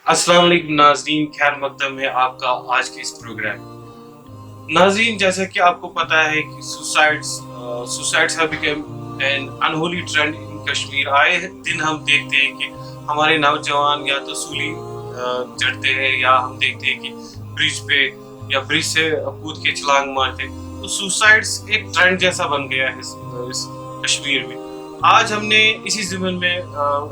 अस्सलाम वालेकुम नाज़रीन, खैर मकदम है आपका आज के इस प्रोग्राम में। नाज़रीन, जैसा कि आपको पता है कि suicides have become an unholy trend in Kashmir. आए दिन हम देखते हैं कि हमारे नौजवान या तो सूली चढ़ते हैं या हम देखते हैं कि ब्रिज पे या ब्रिज से कूद के छलांग मारते हैं। तो सुसाइड्स एक ट्रेंड जैसा बन गया है इस कश्मीर में। आज हमने इसी ज़िम्न में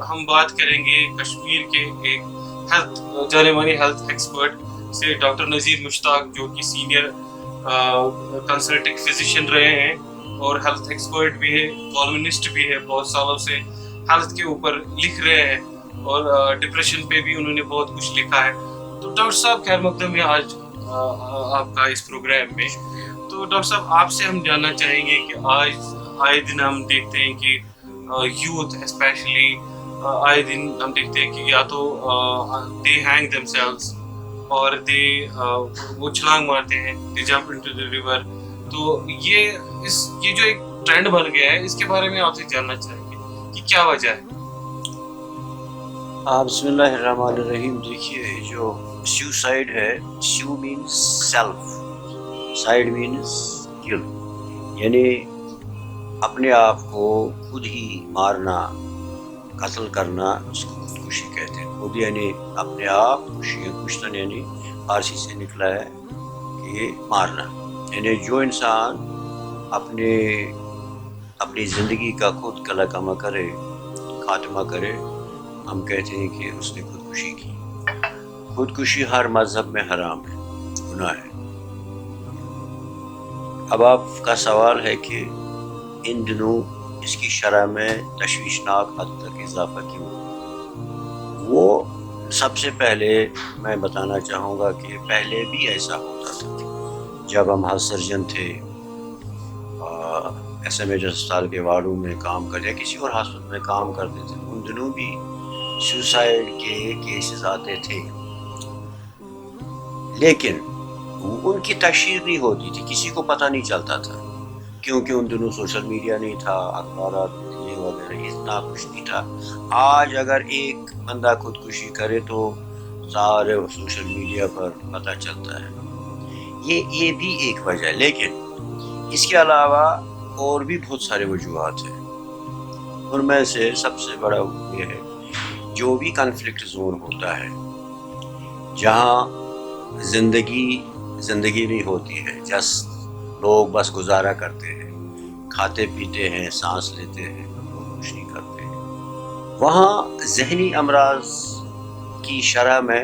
हम बात करेंगे कश्मीर के एक हेल्थ जाने माने हेल्थ एक्सपर्ट से, डॉक्टर नज़ीर मुश्ताक, जो कि सीनियर कंसल्टेंट फिजिशियन रहे हैं और हेल्थ एक्सपर्ट भी है, कॉलमिनिस्ट भी है, बहुत सालों से हेल्थ के ऊपर लिख रहे हैं और डिप्रेशन पे भी उन्होंने बहुत कुछ लिखा है। तो डॉक्टर साहब, खैर मकदम है आज आपका इस प्रोग्राम में। तो डॉक्टर साहब, आपसे हम जानना चाहेंगे कि आज आए दिन हम देखते हैं कि यूथ स्पेशली आए दिन हम देखते हैं कि या तो दे हैंग देमसेल्व्स और वो छलांग मारते हैं, दे जंप इनटू द रिवर। तो ये जो एक ट्रेंड बन गया है, इसके बारे में आपसे जानना चाहेंगे कि क्या वजह है। बिस्मिल्लाहिर्रहमानिर्रहीम। देखिए, जो सुसाइड है, सू मीन्स सेल्फ, साइड मीन्स किल, यानी अपने आप को खुद ही मारना, कत्ल करना, उसको खुदकुशी कहते हैं। खुद यानी अपने आप, कुश्तन यानी फारसी से निकला है कि मारना, यानी जो इंसान अपनी ज़िंदगी का खुद कलाकमा करे, खात्मा करे, हम कहते हैं कि उसने खुदकुशी की। खुदकुशी हर मज़हब में हराम है, गुनाह है। अब आपका सवाल है कि इन दिनों इसकी शरह में तशवीशनाक हद तक इजाफा क्यों? वो सबसे पहले मैं बताना चाहूँगा कि पहले भी ऐसा होता था। जब हम हाउस सर्जन थे, SMH अस्पताल के वार्डों में काम करते, किसी और हॉस्पिटल में काम करते थे, उन दिनों भी सुसाइड के केसेस आते थे, लेकिन उनकी तशहीर नहीं होती थी, किसी को पता नहीं चलता था, क्योंकि उन दिनों सोशल मीडिया नहीं था, अखबार थे वगैरह, इतना कुछ नहीं था। आज अगर एक बंदा खुदकुशी करे तो सारे सोशल मीडिया पर पता चलता है। ये भी एक वजह है, लेकिन इसके अलावा और भी बहुत सारे वजूहात हैं। उनमें से सबसे बड़ा ये है, जो भी कॉन्फ्लिक्ट जोन होता है, जहाँ जिंदगी नहीं होती है, जस्ट लोग बस गुजारा करते हैं, खाते पीते हैं, सांस लेते हैं, कुछ नहीं करते हैं, वहाँ ज़हनी अमराज की शरह में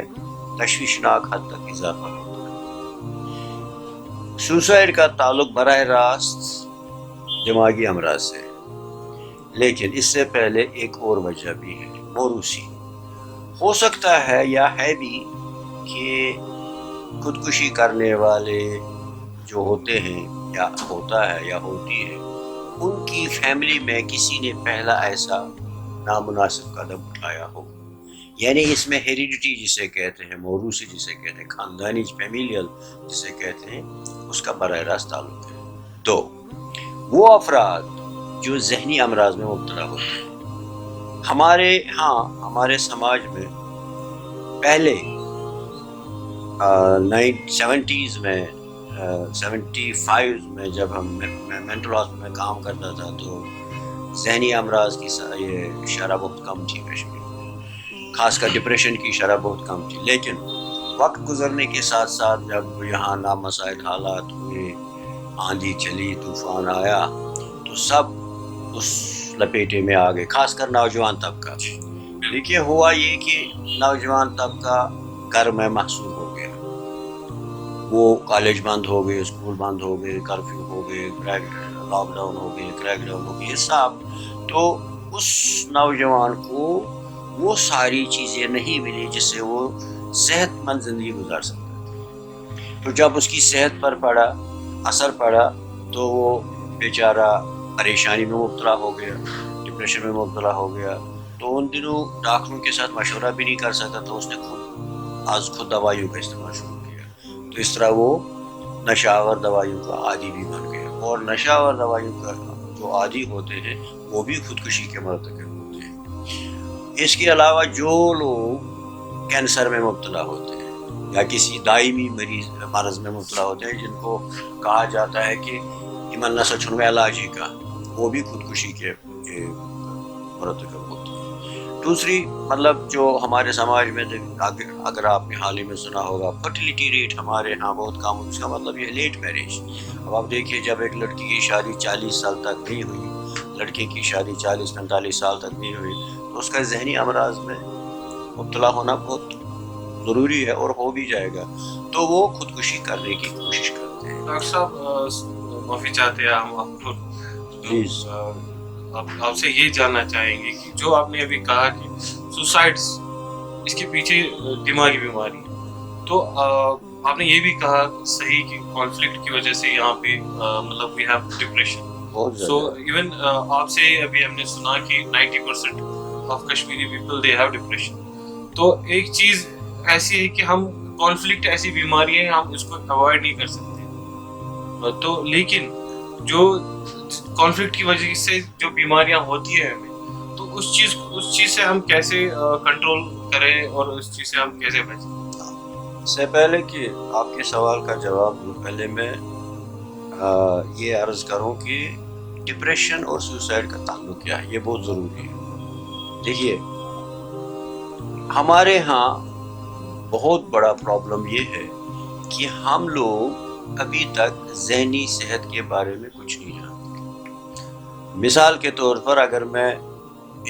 तशवीशनाक हद तक इजाफा होता है। सुसाइड का ताल्लुक बराह रास्त दिमागी अमराज से, लेकिन इससे पहले एक और वजह भी है, मोरूसी। हो सकता है या है भी कि खुदकुशी करने वाले जो होते हैं, या होता है या होती है, उनकी फैमिली में किसी ने पहला ऐसा नामुनासिब कदम उठाया हो, यानी इसमें हेरिडिटी जिसे कहते हैं, मोरूसी जिसे कहते हैं, खानदानी फैमिलियल जिसे कहते हैं, उसका बराह रास्त ताल्लुक है। तो वो अफराद जो जहनी अमराज में मुब्तला होते हैं, हमारे समाज में पहले 70s में 75 में जब मैं मेंटल हॉस्पिटल में काम करता था, तो जहनी अमराज की ये शरह बहुत कम थी कश्मीर में, खासकर डिप्रेशन की शरह बहुत कम थी। लेकिन वक्त गुजरने के साथ साथ जब यहाँ नामसाइल हालात हुए, आंधी चली, तूफान आया, तो सब उस लपेटे में आ गए, खासकर नौजवान तबका। देखिए, हुआ ये कि नौजवान तबका घर में महसूर हो गया। वो कॉलेज बंद हो गए, स्कूल बंद हो गए, कर्फ्यू हो गए, लॉकडाउन हो गए, क्रैकडाउन हो गए, ये सब। तो उस नौजवान को वो सारी चीज़ें नहीं मिली जिससे वो सेहतमंद ज़िंदगी गुजार सकता। तो जब उसकी सेहत पर असर पड़ा, तो वो बेचारा परेशानी में मुब्तला हो गया, डिप्रेशन में मुब्तला हो गया। तो उन दिनों डॉक्टरों के साथ मशवरा भी नहीं कर सकता, तो उसने खुद दवाइयों का इस्तेमाल शुरू किया। तो इस तरह वो नशावर दवाइयों का आदी भी बन गया, और नशावर दवाइयों का जो आदी होते हैं वो भी खुदकुशी के मरतकब होते हैं। इसके अलावा जो लोग कैंसर में मुब्तला होते हैं या किसी दायमी मरज़ में मुब्तला होते हैं, जिनको कहा जाता है कि इमन न सचुन में इलाजी का, वो भी खुदकुशी के मुरतकब होते हैं। दूसरी मतलब जो हमारे समाज में अगर आपने हाल ही में सुना होगा, फर्टिलिटी रेट हमारे यहाँ बहुत कम, उसका मतलब ये लेट मैरिज। अब आप देखिए, जब एक लड़की की शादी 40 साल तक नहीं हुई, लड़के की शादी 40-45 साल तक नहीं हुई, तो उसका जहनी अमराज में मुब्तला होना बहुत ज़रूरी है, और हो भी जाएगा, तो वो खुदकुशी करने की कोशिश करते हैं। डॉक्टर साहब माफ़ी चाहते हैं हम आपको, प्लीज़। आपसे ये जानना चाहेंगे कि जो आपने अभी कहा कि सुसाइड्स, इसके पीछे दिमागी बीमारी है, तो आपने ये भी कहा सही कि कॉन्फ्लिक्ट की वजह से यहाँ पे मतलब we have depression. So even आपसे अभी हमने सुना कि 90% of Kashmiri people they have depression. तो एक चीज़ ऐसी है कि हम कॉन्फ्लिक्ट ऐसी बीमारी है, हम इसको अवॉइड नहीं कर सकते, तो लेकिन जो कॉन्फ्लिक्ट की वजह से जो बीमारियां होती है हमें, तो उस चीज़ से हम कैसे कंट्रोल करें और उस चीज़ से हम कैसे बचें? इससे पहले कि आपके सवाल का जवाब दूं, पहले मैं ये अर्ज़ करूं कि डिप्रेशन और सुसाइड का ताल्लुक क्या है, ये बहुत ज़रूरी है। देखिए, हमारे यहाँ बहुत बड़ा प्रॉब्लम ये है कि हम लोग अभी तक ज़हनी सेहत के बारे में कुछ नहीं जानते। मिसाल के तौर पर अगर मैं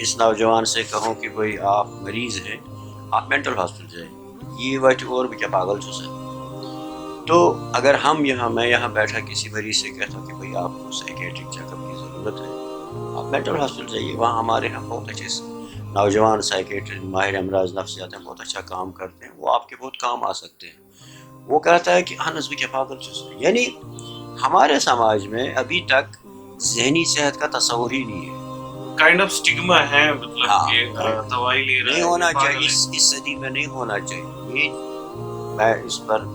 इस नौजवान से कहूँ कि भाई आप मरीज़ हैं, आप मेंटल हॉस्पिटल जाएं, ये वजह और भी क्या पागल चुस है। तो अगर मैं यहाँ बैठा किसी मरीज़ से कहता हूँ कि भाई आपको साइकेट्रिक चेकअप की ज़रूरत है, आप मेंटल हॉस्पिटल जाइए, वहाँ हमारे यहाँ बहुत अच्छे नौजवान साइकेट्रिस्ट माहिर अमराज नफ्सियात हैं, बहुत अच्छा काम करते हैं, वो आपके बहुत काम आ सकते हैं। वो कहता है कि हाँ नज़र क्या पागल चुस है। यानी हमारे समाज में अभी तक ज़हनी सेहत का तस्वुर ही नहीं है। काइंड ऑफ स्टिग्मा है, मतलब कि दवाई ले रहा है, नहीं होना चाहिए, इस सदी में नहीं होना चाहिए। मैं इस पर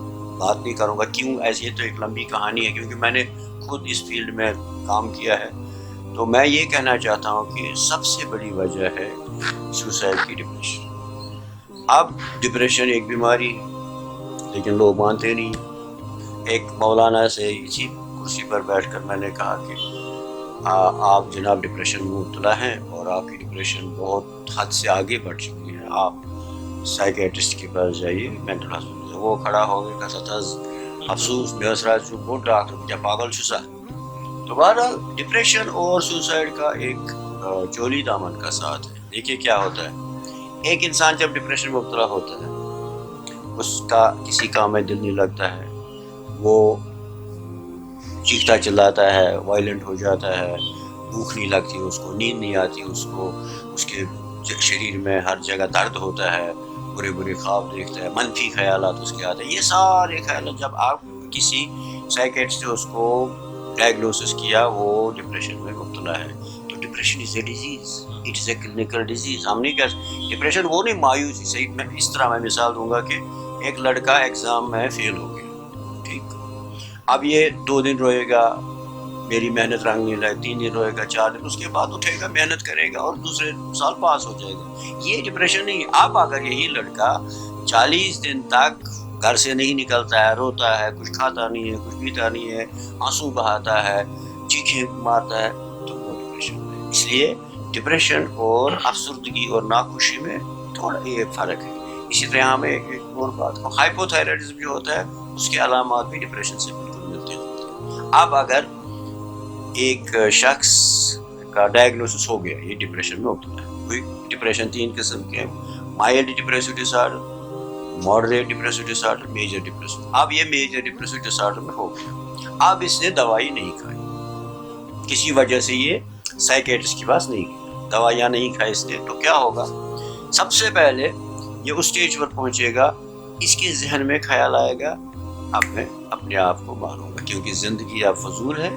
बात नहीं करूँगा क्यों, ऐसी तो एक लंबी कहानी है, क्योंकि मैंने खुद इस फील्ड में काम किया है। तो मैं ये कहना चाहता हूँ कि सबसे बड़ी वजह है सुसाइड की डिप्रेशन। अब डिप्रेशन एक बीमारी है, लेकिन लोग मानते नहीं। एक मौलाना से इसी कुर्सी पर बैठकर मैंने कहा कि आप जनाब डिप्रेशन में मुब्तला हैं और आपकी डिप्रेशन बहुत हद से आगे बढ़ चुकी है, आप साइकेट्रिस्ट के पास जाइए, मेंटल हॉस्पिटल। वो खड़ा हो गया, कहता अफसोस बेहसराज वो डॉक्टर क्या पागल छुसा। तो बहरहाल डिप्रेशन और सुसाइड का एक चोली दामन का साथ है। देखिए क्या होता है, एक इंसान जब डिप्रेशन में मुब्तला होता है, उसका किसी काम में दिल नहीं लगता है, वो चीखता चिल्लाता है, वायलेंट हो जाता है, भूख नहीं लगती उसको, नींद नहीं आती उसको, उसके शरीर में हर जगह दर्द होता है, बुरे बुरे ख्वाब देखता है, मनफी ख्यालात उसके आते हैं। ये सारे ख्याल जब आप किसी साइकेट्रिस्ट ने उसको डायग्नोसिस किया वो डिप्रेशन में मुब्तला है, तो depression is a disease, it is a clinical disease. हम नहीं कह डिप्रेशन वो नहीं, मायूसी। सही मैं इस तरह मैं मिसाल दूंगा कि एक लड़का एग्ज़ाम में फेल हो गया, ठीक, अब ये 2 दिन रोएगा, मेरी मेहनत रंग नहीं लाई, 3 दिन रोएगा, 4 दिन, उसके बाद उठेगा, मेहनत करेगा और दूसरे साल पास हो जाएगा। ये डिप्रेशन नहीं है। अब अगर यही लड़का 40 दिन तक घर से नहीं निकलता है, रोता है, कुछ खाता नहीं है, कुछ पीता नहीं है, आंसू बहाता है, चीखें मारता है, तो वो डिप्रेशन है। इसलिए डिप्रेशन और अफसरदगी और नाखुशी में थोड़ा ये फ़र्क है। इसी तरह हमें एक और बात, हाइपोथायराइडिज्म जो होता है उसके अलामात भी डिप्रेशन से बिल्कुल मिलते हैं। अब अगर एक शख्स का डायग्नोसिस हो गया ये डिप्रेशन में मुब्तला है, कोई डिप्रेशन 3 किस्म के हैं, mild depressive disorder, moderate depressive disorder, major depressive. अब ये मेजर डिप्रेसिव डिसऑर्डर में हो गया, अब इसने दवाई नहीं खाई, किसी वजह से ये साइकेट्रिस्ट के पास नहीं गया, दवाइयाँ नहीं खाई इसने, तो क्या होगा, सबसे पहले ये उस स्टेज पर पहुँचेगा, इसके जहन में ख्याल आएगा अब मैं अपने आप को मारूंगा, क्योंकि ज़िंदगी अब फजूल है,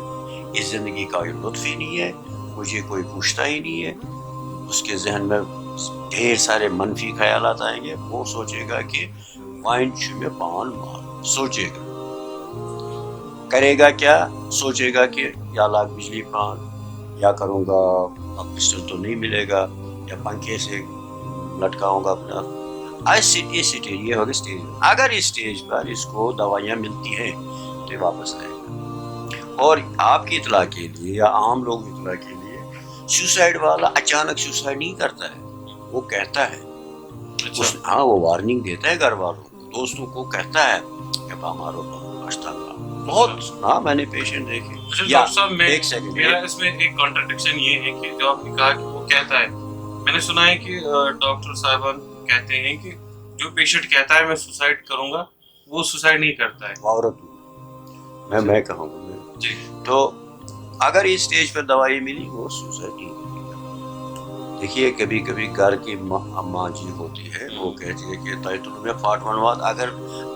इस ज़िंदगी का कोई लुत्फ़ ही नहीं है, मुझे कोई पूछता ही नहीं है। उसके जहन में ढेर सारे मनफी ख्यालात आएंगे, वो सोचेगा कि वाइंच में पान मार, सोचेगा, करेगा क्या, सोचेगा कि या लाख बिजली पान, या करूँगा अब पिस्टल तो नहीं मिलेगा, या पंखे से लटकाऊंगा अपना یہ سٹیج یہ ہوگی اسٹیج. اگر اس اسٹیج پر اس کو دوائیاں ملتی ہیں تو یہ واپس آئے گا. اور آپ کی اطلاع کے لیے یا عام لوگوں کی اطلاع کے لیے سوسائڈ والا اچانک سوسائڈ نہیں کرتا ہے, وہ کہتا ہے, ہاں وہ وارننگ دیتا ہے گھر والوں کو, دوستوں کو کہتا ہے کہ ہمارو بہت. ہاں میں نے پیشنٹ دیکھے. ڈاکٹر صاحب ایک سیکنڈ, میرا اس میں ایک کانٹرڈکشن یہ ہے کہ جو آپ نے کہا کہ وہ کہتا ہے, میں نے سنا ہے کہ ڈاکٹر صاحبان کہتے ہیں کہ جو پیشنٹ کہتا ہے میں سوسائڈ کروں گا وہ سوسائڈ نہیں کرتا ہے. عورت میں کہوں گا جی. تو اگر اس اسٹیج پر دوائی ملی وہ سوسائڈ نہیں کرے. دیکھیے کبھی کبھی گھر کی اماں جی ہوتی ہے, وہ کہتی ہے کہ تائی تم میں فاٹ منوات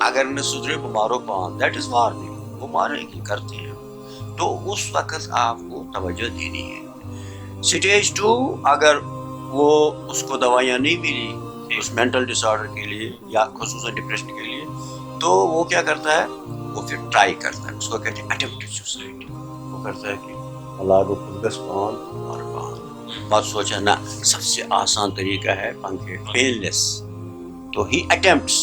اگر نہ سدھرے مارو پان, دیٹ از وارننگ. وہ مارے گی کرتے ہیں. تو اس وقت آپ کو توجہ دینی ہے. سٹیج 2 اگر وہ اس کو دوائیاں نہیں ملی اس مینٹل ڈس آرڈر کے لیے یا خصوصاً ڈپریشن کے لیے, تو وہ کیا کرتا ہے, وہ پھر ٹرائی کرتا ہے, اس کو کہتے ہیں اٹمپٹڈ سوسائڈ. وہ کرتا ہے کہ اللہ کو پنگس پان اور پان. بات سوچا نا سب سے آسان طریقہ ہے پنکھے پین لیس, تو ہی اٹمپٹس.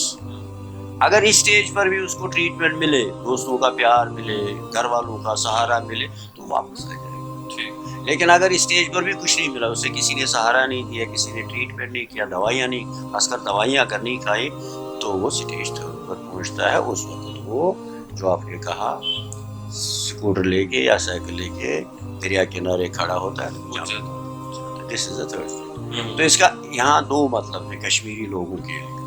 اگر اس اسٹیج پر بھی اس کو ٹریٹمنٹ ملے, دوستوں کا پیار ملے, گھر والوں کا سہارا ملے, تو واپس آ جائے گا. لیکن اگر اس اسٹیج پر بھی کچھ نہیں ملا, اسے کسی نے سہارا نہیں دیا, کسی نے ٹریٹمنٹ نہیں کیا, دوائیاں نہیں, خاص کر دوائیاں اگر نہیں کھائی, تو وہ اسٹیج 3 پر پہنچتا ہے. اس وقت وہ جو آپ نے کہا اسکوٹر لے کے یا سائیکل لے کے دریا کنارے کھڑا ہوتا ہے. دس از اے تھرڈ اسٹیج. تو اس کا یہاں 2 مطلب ہے کشمیری لوگوں کے لیے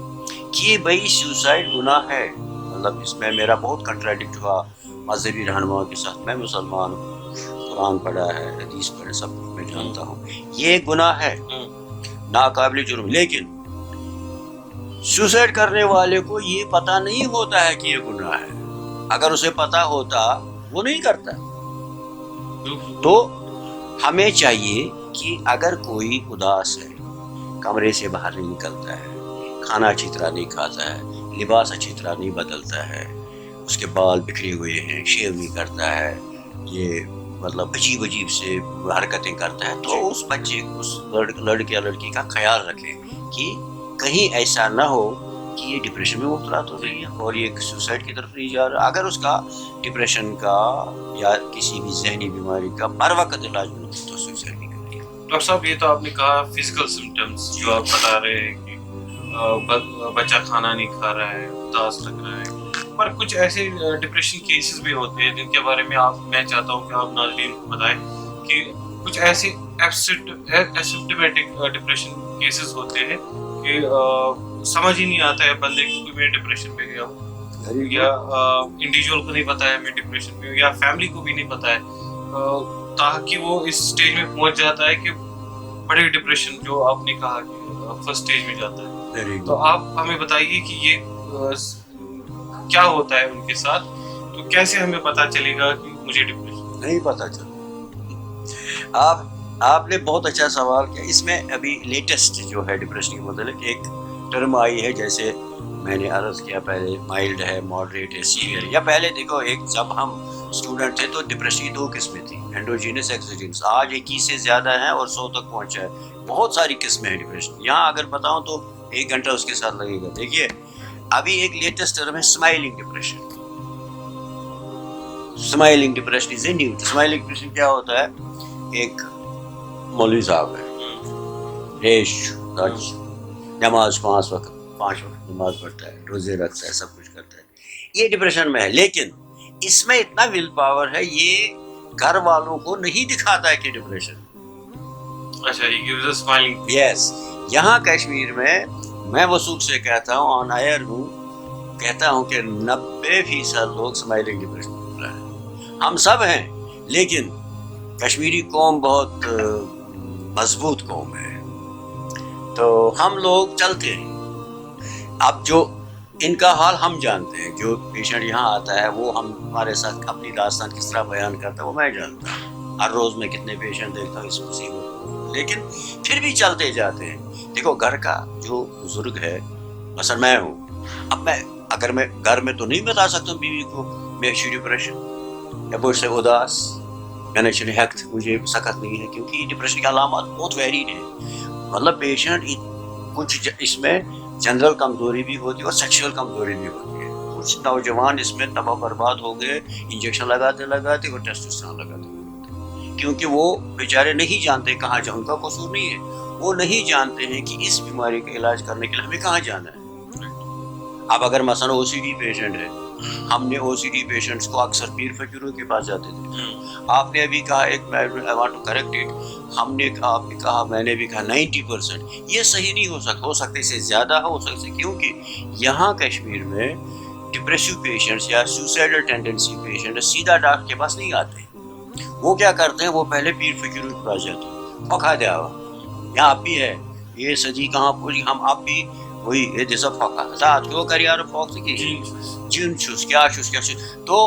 کہ بھائی سوسائڈ گناہ ہے. مطلب اس میں میرا بہت کنٹراڈکٹ ہوا مذہبی رہنماؤں کے ساتھ. میں مسلمان ہوں, قرآن پڑھا ہے, حدیث پڑھا, سب کچھ میں جانتا ہوں, یہ گناہ ہے, ناقابل جرم. لیکن سوسائڈ کرنے والے کو یہ پتہ نہیں ہوتا ہے کہ یہ گناہ ہے. اگر اسے پتہ ہوتا وہ نہیں کرتا. تو ہمیں چاہیے کہ اگر کوئی اداس ہے, کمرے سے باہر نہیں نکلتا ہے, کھانا اچھی طرح نہیں کھاتا ہے, لباس اچھی طرح نہیں بدلتا ہے, اس کے بال بکھرے ہوئے ہیں, شیو نہیں کرتا ہے, یہ مطلب عجیب سے حرکتیں کرتا ہے, تو اس بچے اس لڑکے یا لڑکی کا خیال رکھے کہ کہیں ایسا نہ ہو کہ یہ ڈپریشن میں مبتلا تو نہیں ہے اور یہ سوسائڈ کی طرف نہیں جا رہا. اگر اس کا ڈپریشن کا یا کسی بھی ذہنی بیماری کا بر وقت علاج نہیں تو سوسائڈ نہیں کرے. ڈاکٹر صاحب یہ تو آپ نے کہا فزیکل سمٹمس جو آپ بتا رہے ہیں کہ بچہ کھانا نہیں کھا رہا ہے, اداس لگ رہا ہے, پر کچھ ایسے ڈپریشن کیسز بھی ہوتے ہیں جن کے بارے میں میں چاہتا ہوں کہ آپ ناظرین کو بتائیں کہ کچھ ایسے ایسمپٹومیٹک ڈپریشن کیسز ہوتے ہیں کہ سمجھ ہی نہیں آتا ہے بندے کو کہ میں ڈپریشن میں گیا ہوں, یا انڈیویجول کو نہیں پتا ہے میں ڈپریشن میں ہوں, یا فیملی کو بھی نہیں پتا ہے, تاکہ وہ اس سٹیج میں پہنچ جاتا ہے کہ بڑے ڈپریشن جو آپ نے کہا کہ فرسٹ سٹیج میں جاتا ہے. تو آپ ہمیں بتائیے کہ یہ کیا ہوتا ہے ان کے ساتھ, تو کیسے ہمیں پتا چلے گا کہ مجھے ڈپریشن نہیں پتا چلے. آپ نے بہت اچھا سوال کیا. اس میں ابھی لیٹسٹ جو ہے ڈپریشن کے متعلق ایک ٹرم آئی ہے, جیسے میں نے عرض کیا پہلے مائلڈ ہے, ماڈریٹ ہے, سیویئر. یا پہلے دیکھو ایک جب ہم اسٹوڈنٹ تھے تو ڈپریشن کی 2 قسمیں تھیں, اینڈوجینس ایکسوجینس. آج 21 سے زیادہ ہیں اور 100 تک پہنچا ہے. بہت ساری قسمیں ہیں ڈپریشن. یہاں اگر بتاؤں تو 1 گھنٹہ اس کے ساتھ لگے گا. دیکھیے ابھی ایک لیٹسٹ ٹرم ہے smiling depression. Smiling depression is a new. Smiling depression کیا ہوتا ہے, ایک مولوی صاحب ہے, ریش نماز 5 وقت نماز پڑھتا ہے, روزے رکھتا ہے, سب کچھ کرتا ہے, یہ ڈپریشن میں ہے. لیکن اس میں اتنا ول پاور ہے, یہ گھر والوں کو نہیں دکھاتا ہے کہ ڈپریشن. اچھا, یہ gives a smiling. یس. یہاں کشمیر میں وثوق سے کہتا ہوں, آن ایئر ہوں, کہتا ہوں کہ 90% لوگ اسمائلنگ ڈپریشن میں مبتلا ہیں. ہم سب ہیں, لیکن کشمیری قوم بہت مضبوط قوم ہے, تو ہم لوگ چلتے ہیں. اب جو ان کا حال ہم جانتے ہیں, جو پیشنٹ یہاں آتا ہے وہ ہمارے ساتھ اپنی داستان کس طرح بیان کرتا ہے وہ میں جانتا ہوں. ہر روز میں کتنے پیشنٹ دیکھتا ہوں اس مصیبت کو, لیکن پھر بھی چلتے جاتے ہیں. دیکھو گھر کا جو بزرگ ہے, مثلا میں ہوں, اب میں گھر میں تو نہیں بتا سکتا ہوں بیوی کو میں ڈپریشن یا مجھ سے اداس, میں نے ہیکت, مجھے سخت نہیں ہے, کیونکہ ڈپریشن کی علامات بہت ویریڈ ہیں. مطلب پیشنٹ کچھ اس میں जनरल कमजोरी भी होती है और सेक्सुअल कमजोरी भी होती है। कुछ नौजवान इसमें तबाह बर्बाद हो गए इंजेक्शन लगाते लगाते और टेस्टोस्टेरोन लगाते, क्योंकि वो बेचारे नहीं जानते कहाँ जाए, उनका कसूर नहीं है, वो नहीं जानते हैं कि इस बीमारी का इलाज करने के लिए हमें कहाँ जाना है। अब अगर मसलन ओसीडी पेशेंट है, हमने ओसीडी पेशेंट्स को अक्सर पीर फकीरों के पास जाते थे। आपने अभी कहा एक, मैं I want to correct it, हमने आपने कहा मैंने भी कहा 90%, ये सही नहीं हो सकता इससे ज़्यादा हो सकता है, क्योंकि यहाँ कश्मीर में डिप्रेसिव पेशेंट्स या सुसाइडल टेंडेंसी पेशेंट सीधा डॉक्टर के पास नहीं आते। वो क्या करते हैं, वो पहले पीर फकीरों के पास जाते हैं, फखा दिया यहाँ आप भी है, ये सजी कहाँ पूरी, हम आप भी वही ये जैसा फखा साथ क्यों कर यार फॉक्स की जिन छुस क्या छुस क्या छुस, तो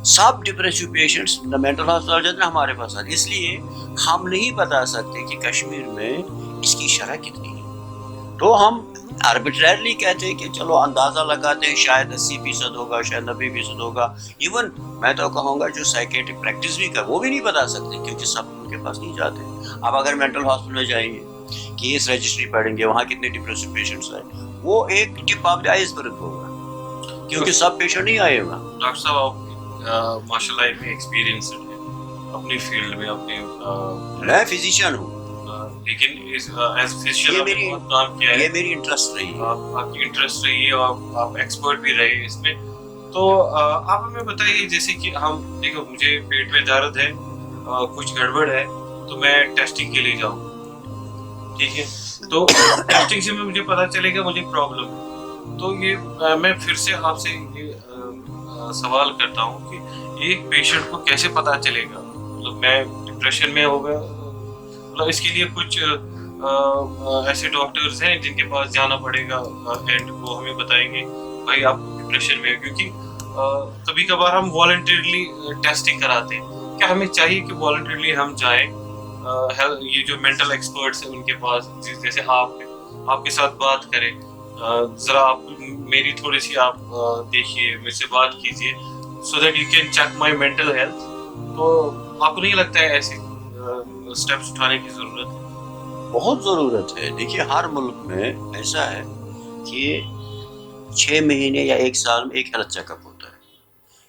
सब डिप्रेसिव पेशेंट्स मेंटल हॉस्पिटल जाते हैं हमारे पास आते। इसलिए हम नहीं बता सकते कि कश्मीर में इसकी शरह कितनी है, तो हम आर्बिट्रेरली कहते हैं कि चलो अंदाज़ा लगाते हैं, शायद 80% होगा, शायद 90% होगा। इवन मैं तो कहूँगा जो साइकेट्रिक प्रैक्टिस भी कर वो भी नहीं बता सकते, क्योंकि सब उनके पास नहीं जाते। अब अगर मेंटल हॉस्पिटल में जाएंगे, केस रजिस्ट्री पढ़ेंगे, वहाँ कितने डिप्रेसिव पेशेंट्स हैं, वो एक टिप ऑफ द आइसबर्ग होगा, क्योंकि सब पेशेंट नहीं आए होगा। डॉक्टर साहब आप माशाल्लाह इतने एक्सपीरियंस है अपनी फील्ड में, अपने मैं फिजिशियन हूँ, लेकिन एज फिजिशियन आपने बहुत काम किया है, ये मेरी इंटरेस्ट रही है, आपकी इंटरेस्ट रही है और आप एक्सपर्ट भी रहे इसमें। तो आप हमें बताइए, जैसे कि हम देखो मुझे पेट में दर्द है, कुछ गड़बड़ है, तो मैं टेस्टिंग के लिए जाऊँ, ठीक है, तो टेस्टिंग से मुझे पता चलेगा मुझे प्रॉब्लम है। तो ये मैं फिर से आपसे ये सवाल करता हूँ कि एक पेशेंट को कैसे पता चलेगा, मतलब मैं डिप्रेशन में हो गया, मतलब इसके लिए कुछ ऐसे डॉक्टर्स हैं जिनके पास जाना पड़ेगा एंड वो हमें बताएंगे भाई आप डिप्रेशन में है, क्योंकि कभी कभार हम वॉलंटरीली टेस्टिंग कराते हैं। क्या हमें चाहिए कि वॉलंटरीली हम जाएं ये जो मेंटल एक्सपर्ट्स हैं उनके पास, जैसे आपके साथ बात करें, जरा आप मेरी थोड़ी सी आप देखिए, मेरे से बात कीजिए, so that you can check my mental health. तो आपको नहीं लगता है ऐसे स्टेप्स उठाने की जरूरत है? बहुत ज़रूरत है। देखिए हर मुल्क में ऐसा है कि 6 महीने या 1 साल में एक हेल्थ चेकअप होता है।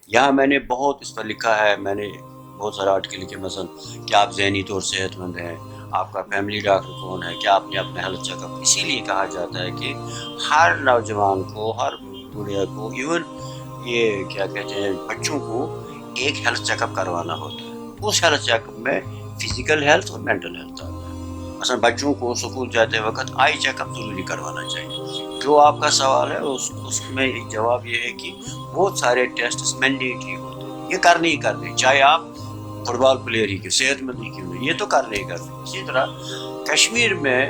यहाँ मैंने बहुत इस पर लिखा है, मैंने बहुत सारा आर्टिकल लिखे, मसलन क्या आप ज़हनी तौर से सेहतमंद हैं, आपका फैमिली डॉक्टर कौन है, क्या आपने अपना हेल्थ चेकअप, इसीलिए कहा जाता है कि हर नौजवान को, हर बुढ़िया को, इवन ये क्या कहते हैं बच्चों को एक हेल्थ चेकअप करवाना होता है। उस हेल्थ चेकअप में फिजिकल हेल्थ और मेंटल हेल्थ आता है। असल बच्चों को स्कूल जाते वक्त आई चेकअप जरूरी करवाना चाहिए। जो आपका सवाल है उसमें एक जवाब ये है कि बहुत सारे टेस्ट मैंडेटरी होते हैं, ये करने ही करने, चाहे आप फुटबॉल प्लेयर ही क्यों, सेहतमंद ही क्यों नहीं, ये तो करने ही करने। इसी तरह कश्मीर में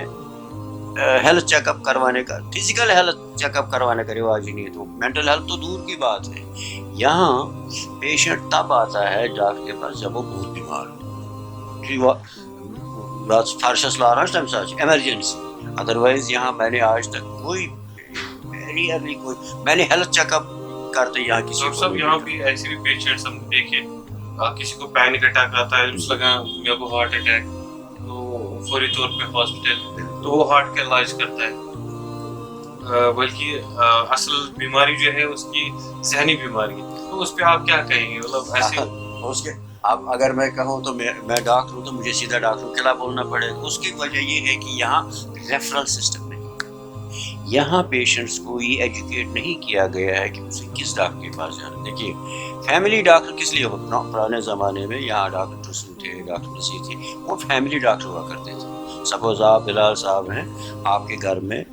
हेल्थ चेकअप करवाने का, फिजिकल हेल्थ चेकअप करवाने का रिवाज ही नहीं है, तो मेंटल हेल्थ तो दूर की बात है। यहाँ पेशेंट तब आता है डॉक्टर के पास जब वो बहुत बीमार हो, इमरजेंसी। अदरवाइज यहाँ मैंने आज तक कोई मैंने हेल्थ चेकअप करते यहाँ किसी डॉक्टर साहब यहाँ भी ऐसे भी पेशेंट्स हम देखे, किसी को पैनिक अटैक आता है, उस लगा मेरे को हार्ट अटैक, तो फौरी तौर पे हॉस्पिटल, तो वो हार्ट का इलाज करता है, बल्कि असल बीमारी जो है उसकी ज़हनी बीमारी है। तो उस पे आप क्या कहेंगे, मतलब ऐसे उसके अब अगर मैं कहूँ तो मैं डॉक्टर हूँ तो मुझे सीधा डॉक्टर के खिलाफ बोलना पड़ेगा। उसकी वजह ये है कि यहाँ रेफरल सिस्टम नहीं, यहाँ पेशेंट्स को ये एजुकेट नहीं किया गया है कि उसे किस डॉक्टर के पास जाना। देखिए फैमिली डॉक्टर किस लिए होता, पुराने ज़माने में यहाँ डॉक्टर टुसू थे, डॉक्टर नसीर थे, वो फैमिली डॉक्टर हुआ करते थे। सपोज आप बिलाल साहब हैं, आपके घर में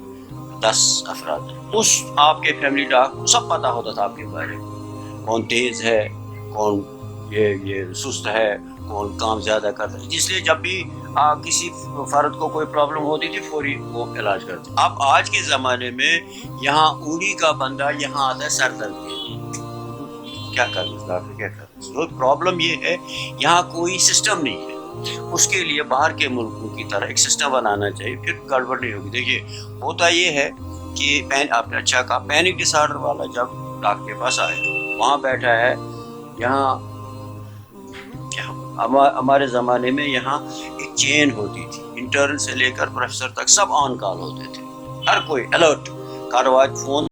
10 अफराद हैं, उस आपके फैमिली डॉक्टर सब पता होता था आपके बारे में, कौन तेज़ है, कौन ये सुस्त है, कौन काम ज़्यादा करता है। इसलिए जब भी किसी फर्द को कोई प्रॉब्लम होती थी फौरी वो इलाज करते। अब आज के ज़माने में यहाँ उड़ी का बंदा यहाँ आता है सर दर्द के, क्या कर डॉक्टर क्या कर, तो प्रॉब्लम ये है यहाँ कोई सिस्टम नहीं है। उसके लिए बाहर के मुल्कों की तरह एक सिस्टम बनाना चाहिए, फिर गड़बड़ नहीं होगी। देखिए होता ये है कि आपने अच्छा कहा, पैनिक डिसऑर्डर वाला जब डॉक्टर के पास आए, वहाँ बैठा है, यहाँ हमारे ज़माने में यहाँ एक चेन होती थी, इंटर्न से लेकर प्रोफेसर तक सब ऑन कॉल होते थे, हर कोई अलर्ट, کر وات فون